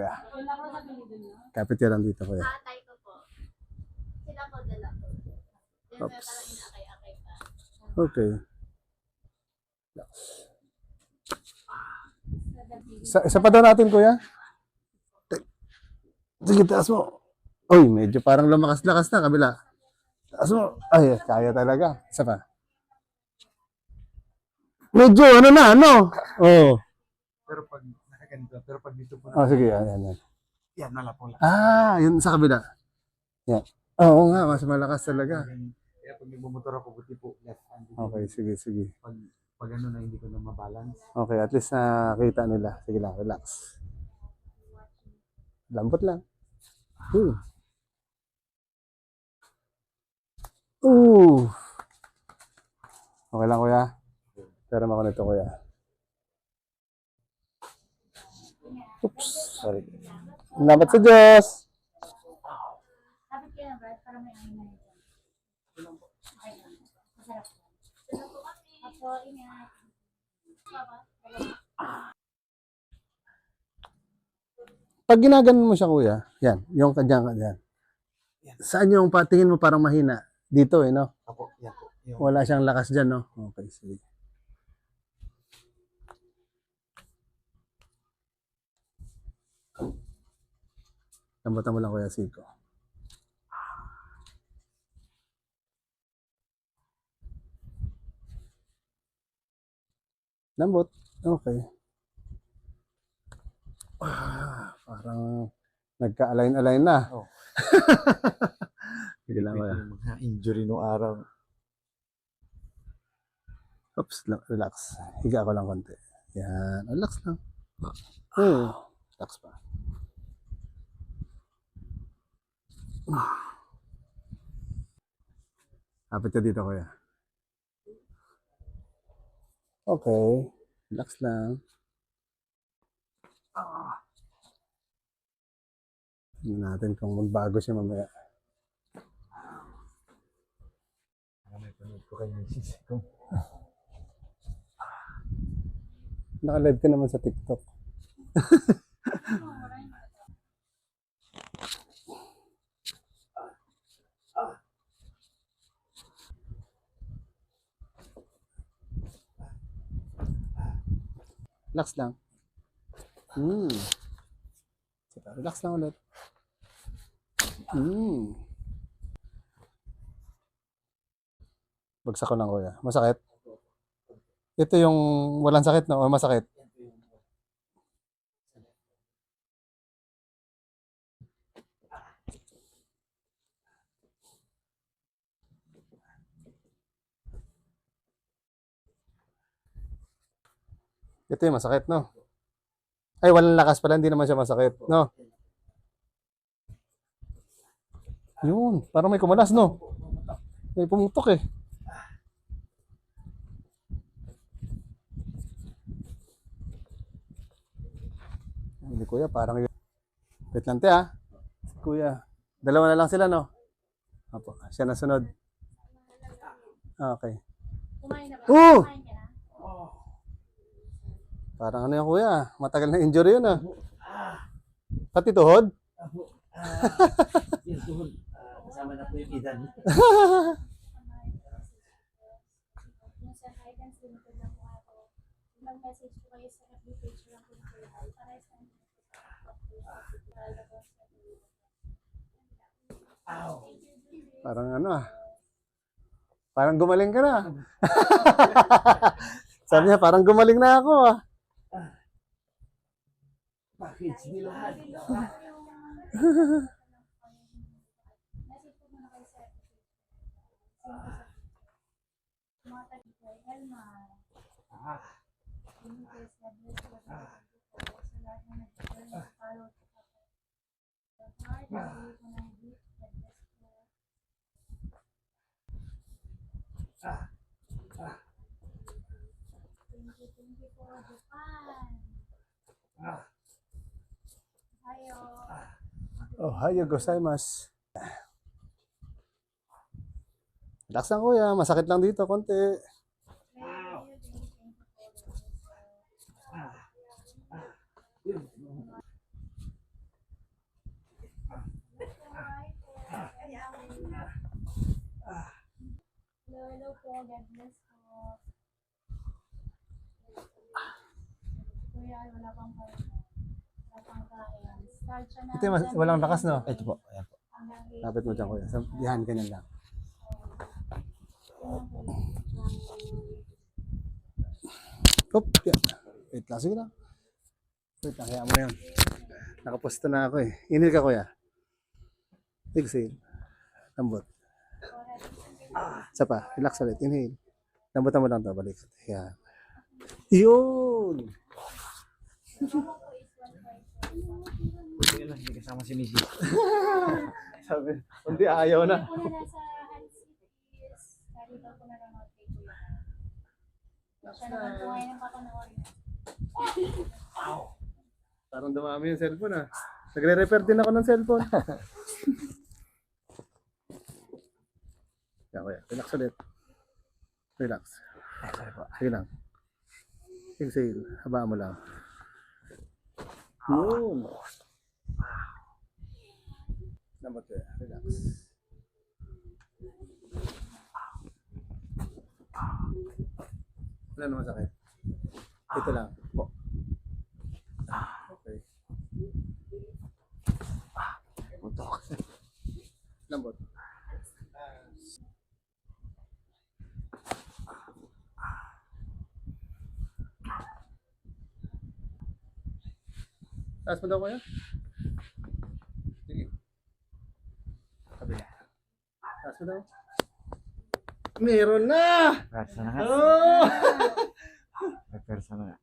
kuya. Kapit ka lang dito, kuya. Atay ko po. Sila po dala po. Yan Oops. parang inakay-akay pa. Okay. Isa pa daw natin, kuya. Sige, taas mo. Uy, medyo parang lumakas-lakas na, kabila. Taas mo. Ay, kaya talaga. Isa pa. Medyo, ano na, ano? Oh. Pero pag nakaganito, pero pag dito po Oh, sige, yan, yan, yan. yan, malapong lang. Ah, yun sa kabila. Yan. Oo nga, mas malakas talaga. Kaya pag nagmumotor ako, buti po left hand. Okay, sige, sige. Pag ano na hindi ko na mabalance. Okay, at least nakita nila. Sige lang, relax. Lambot lang. Ooh. Ooh. Okay lang, kuya. Pero ako nito, kuya. Oops, sorry. Salamat sa Diyos. Kapit kayo na, Brad, para may angin na ito. Okay lang. Masarap po. Sila po kami. Apo, ingat. Pag ginaganon mo siya, kuya, yan, yung kadyan. Saan yung patingin mo parang mahina? Dito eh, no? Apo, yan po. Yung, Wala siyang lakas dyan, no? Okay, sige. Lambatan mo lang, kuya, Siko. Lambot. Okay. Parang nagka-align-align na. Oh. Sige lang, kuya. yung mga injury no araw. Oops, relax. Higa ko lang konti. Yan, relax lang. Relax pa. Kapit ka dito, kuya. Okay. Relax lang. Tingnan natin kung magbago siya mamaya. May panood ko kayo misis ko. Naka-live ka naman sa TikTok. Relax lang. Relax lang ulit. Bagsak ko lang, kuya. Masakit? Ito yung walang sakit, no? O masakit? Ito yung masakit, no? Ay, walang lakas pala. Hindi naman siya masakit, no? Yun. Parang may kumalas, no? May pumutok, eh. Hindi, kuya. Parang yun. Wait lang, te, ah. Kuya. Dalawa na lang sila, no? Apo. Siya na sunod. Okay. Kumain na ba? Oo! Kumain ka na? Parang ano yan, kuya? Matagal na injury yun, ah. Pati tuhod? Yung tuhod, kasama na po yung idan. Yung sa guidance, limited lang po ako. Mag-message po kayo sa FB page lang po kayo. Para sa Parang ano, ah. Parang gumaling ka na. Sabi niya, parang gumaling na ako, ah. Package ni lahat. message po muna kayo sa FB page. Mga tag-ipay, Elma. Yung guys, God bless you. Sa lahat na nag-follow sa heart, nag-follow ko ng gift. God bless you. Thank you po, Japan. Hayo. Oh, hayo gozaimasu. Relax lang, kuya. Masakit lang dito, konti. Hello po, God bless po. Kuya, ay wala pang kain. Wala pang kain. Start siya na. Ito walang lakas, no? Ito po. Ayan po. Hanggang 8. Lapit mo dyan, kuya. Behind ka niyan lang. Hop, yan. Wait lang, sige lang. Wait lang, kaya mo na yun. Nakaposta na ako eh. Inhale ka, kuya. Exhale. Lambot. Isa pa, relax ulit. Inhale. Lambutan mo lang ito, balik. Yan. Yun! Buti nga lang, hindi kasama si Missy. Sabi, hindi ayaw na. Kung na nasa hands is, lagi daw po nanonood kay Kuya. Siya naman po ngayon ang papanoorin. Parang dumami yung cellphone ah. Nagre-repair din ako ng cellphone. Yan kuya, relax ulit. Relax. Sige lang. Exhale, habaan mo lang. Yun. Lambot kuya, relax. Wala naman sakit. Ito lang. Okay. Putok. Lambot. Taas mo daw kuya? Sige. Kabila. Taas mo daw. Meron na! Persa na nga. Oh! May persa na nga.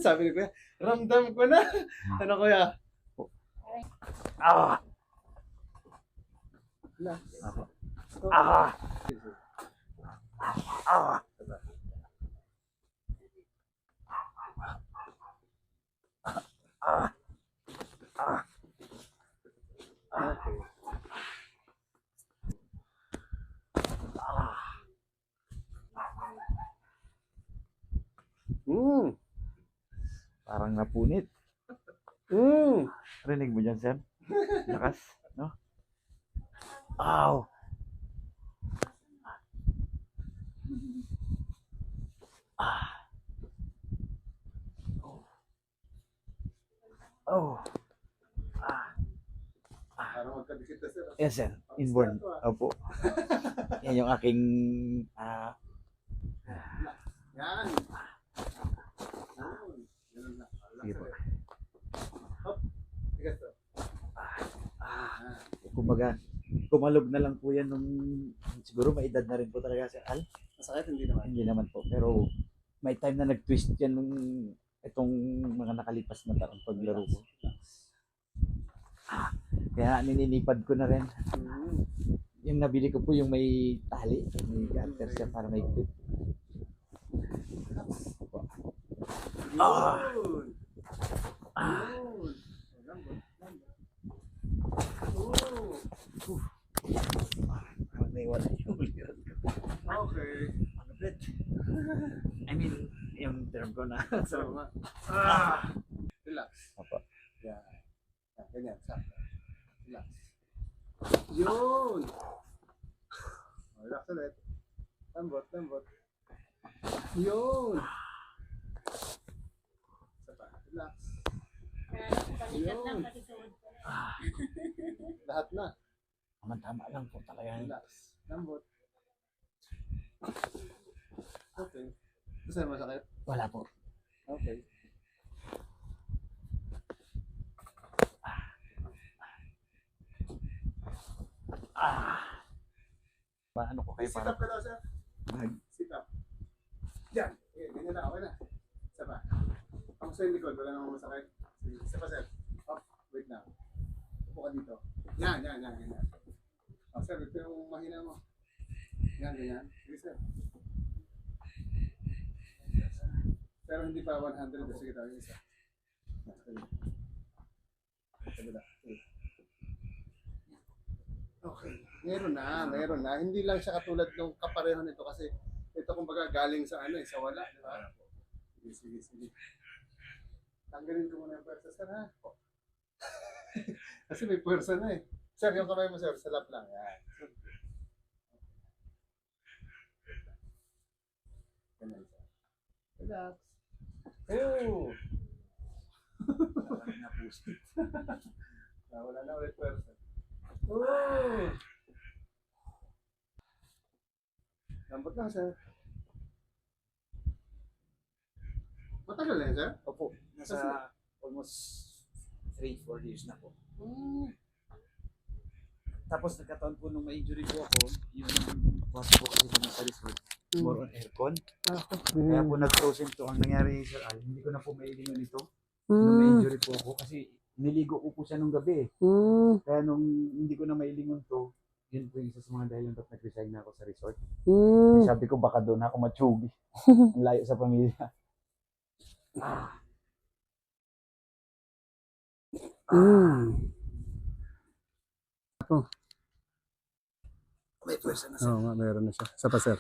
Sabi ni kuya, ramdam ko na. Ano kuya? Ah! Relax. Ako. Ito. Ah! Ah! Ah! Ah! Okay. Parang napunit. Rinig mo dyan, sir? Lakas, no? Ow! Ah! Oh! Ah! Parang magkadikit na sir. Yes, sir. Inborn. Opo. Yan yung aking... Yan. Ganun lang. Sige po. Hop. Tigas to. Kumbaga, kumalog na lang po yan nung... Siguro may edad na rin po talaga, sir. Al? Masakit hindi naman. Hindi naman po. Pero may time na nag-twist yan nung itong mga nakalipas na taong paglaro ko. Kaya nininipad ko na rin. Yung nabili ko po yung may tali. May garter siya para may grip. Ah! Yun. Yun. Lambot. Oh. Parang naiwala yung ulit. Okay. Malapit. I mean, yung term ko na. So, relax. Apa. Yan. Yan, ganyan. Sakto. Relax. Yun. Relax ulit. Lambot, lambot. Yun. Isa pa. Relax. Balikat lang, pati suod ko. Lahat na. Tama lang po talaga. Relax. Lambot. Okay. Gusto mo masakit? Wala po. Okay. Paano ko kayo Sit para up ka daw, sir. Sit up. Yan. Ganyan na. Okay na. Isa pa. Ang sa likod, wala namang masakit. Sige. Isa pa, sir. Oh, wait lang. Upo ka dito. Yan. Oh, sir, ito yung mahina mo. Yan, ganyan. Sige, sir. Pero hindi pa 100. Sige tayo, isa. Sige. Kabila. Sige. Okay. Meron na. Hindi lang siya katulad ng kapareho nito kasi ito kumbaga galing sa sa wala, di ba? Sige. Tanggalin ko muna yung pwersa, sir, ha? Kasi may pwersa na eh. Sir, yung kamay mo, sir, sa lap lang. Yan. Relax. Oh! Parang na-post. Wala na ulit person. Oh! Lambot na, sir. Matagal na yun, sir? Opo, nasa almost 3-4 years na po. Tapos nagkataon po nung ma-injury po ako, yung kwarto po kasi sa mga resort, more on aircon. Kaya po nag-frozen to. Ang nangyari, sir, hindi ko na po mailingon ito. Nung ma-injury po ako kasi niligo ko po siya nung gabi. Kaya nung hindi ko na mailingon to, yun po yung isa sa mga dahilan ba't nag-resign na ako sa resort. Sabi ko baka doon ako matsugi. Ang layo sa pamilya. May pwersa na, sir. Oo nga, meron na siya. Isa pa, sir.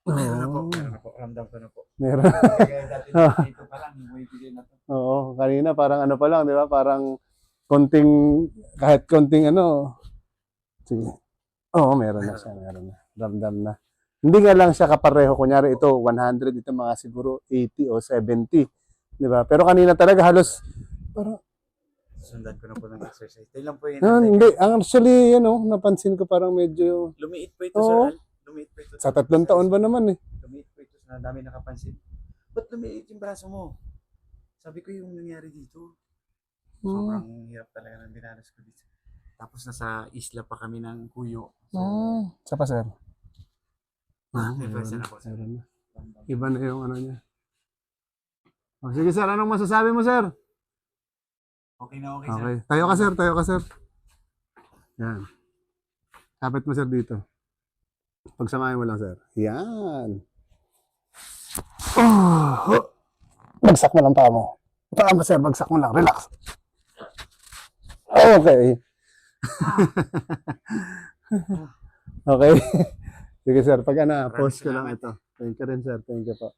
Meron na po. Meron na po. Ramdam ko na po. Meron. Kaya dati dito pa lang, yung bigay na to. Oo, kanina parang ano pa lang, di ba? Parang konting, kahit konting ano. Sige. Oo, meron na siya, meron na. Ramdam na. Hindi nga lang siya kapareho. Kunyari ito, 100, ito mga siguro 80 o 70. Di ba? Pero kanina talaga halos, parang, Sundan ko na po ng exercise. Ito lang po yun. hindi. Actually, napansin ko parang medyo, Lumiit po ito, Oo. sir. Al. Lumiit po ito. sa 3 taon ba naman eh. Lumiit po ito. Na dami nakapansin. Ba't lumiit yung braso mo? Sabi ko yung nangyari dito. Sobrang hirap talaga ng dinanas ko dito. Tapos nasa isla pa kami ng Kuyo. So, Isa pa, sir. may pwersa na po, sir. Meron na. Iba na yung ano niya. Oh, sige, sir. Anong masasabi mo, sir? Okay na okay, sir. Okay. Tayo ka, sir. Tayo ka, sir. Yan. Kapit mo, sir, dito. Pagsamahin mo lang, sir. Yan. Bagsak mo lang paa mo. Paa mo, sir. Bagsak mo lang. Relax. Okay. Okay. Sige, sir. Pag post ko lang ito. Thank you rin, sir. Thank you po.